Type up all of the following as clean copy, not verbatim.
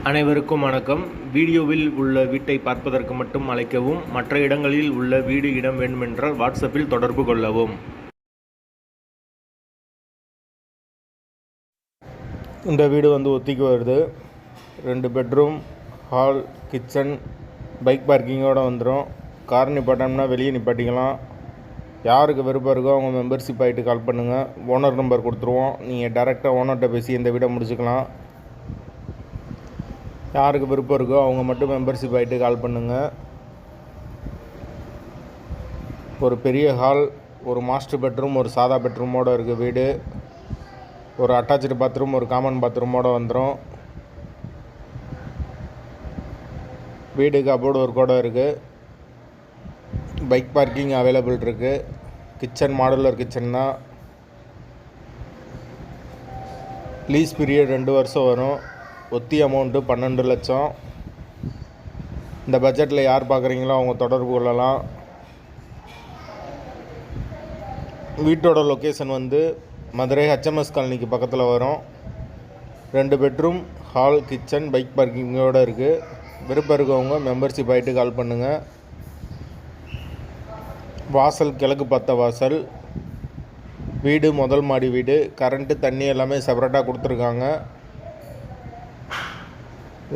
அனைவருக்கும் வணக்கம். வீடியோவில் உள்ள வீட்டை பார்ப்பதற்கு மட்டும் அழைக்கவும். மற்ற இடங்களில் உள்ள வீடு இடம் வேண்டுமென்றால் வாட்ஸ்அப்பில் தொடர்பு கொள்ளவும். இந்த வீடு ஒத்திக்கு வருது. 2 பெட்ரூம், ஹால், கிச்சன், பைக் பார்க்கிங்கோடு வந்துடும். கார் நிப்பாட்டோம்னா வெளியே நிப்பாட்டிக்கலாம். யாருக்கு விருப்பம் இருக்கோ அவங்க மெம்பர்ஷிப் ஆகிட்டு கால் பண்ணுங்கள். ஓனர் நம்பர் கொடுத்துருவோம். நீங்கள் டேரெக்டாக ஓனர்கிட்ட பேசி இந்த வீடை முடிச்சுக்கலாம். யாருக்கு விருப்பம் இருக்கோ அவங்க மட்டும் மெம்பர்ஷிப் ஆகிட்டு கால் பண்ணுங்கள். ஒரு பெரிய ஹால், ஒரு மாஸ்டர் பெட்ரூம், ஒரு சாதா பெட்ரூமோடு இருக்குது வீடு. ஒரு அட்டாச்சு பாத்ரூம், ஒரு காமன் பாத்ரூமோடு வந்துடும். வீடு கபோர்டு ஒர்க்கோடு இருக்குது. பைக் பார்க்கிங் அவைலபிள் இருக்குது. கிச்சன் மாடுலர் கிச்சன் தான். லீஸ் பீரியட் 2 வருஷம் வரும். ஒத்தி அமௌண்ட்டு 12 லட்சம். இந்த பட்ஜெட்டில் யார் பார்க்குறீங்களோ அவங்க தொடர்பு கொள்ளலாம். வீட்டோட லொக்கேஷன் மதுரை HMS காலனிக்கு பக்கத்தில் வரும். 2 பெட்ரூம், ஹால், கிச்சன், பைக் பார்க்கிங்கோடு இருக்குது. விருப்பம் இருக்கவங்க மெம்பர்ஷிப் ஆகிட்டு கால் பண்ணுங்கள். வாசல் கிழக்கு பார்த்த வாசல். வீடு முதல் மாடி வீடு. கரண்ட்டு தண்ணி எல்லாமே செப்பரேட்டாக கொடுத்துருக்காங்க.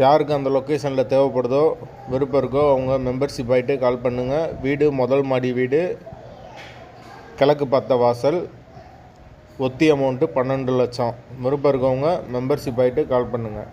யாருக்கு அந்த லொக்கேஷனில் தேவைப்படுதோ விருப்பம் இருக்கோ அவங்க மெம்பர்ஷிப் ஆகிட்டு கால் பண்ணுங்கள். வீடு முதல் மாடி வீடு, கிழக்கு பார்த்த வாசல், ஒத்தி அமௌண்ட்டு 12 லட்சம். விருப்பம் இருக்கவங்க மெம்பர்ஷிப் ஆகிட்டு கால் பண்ணுங்கள்.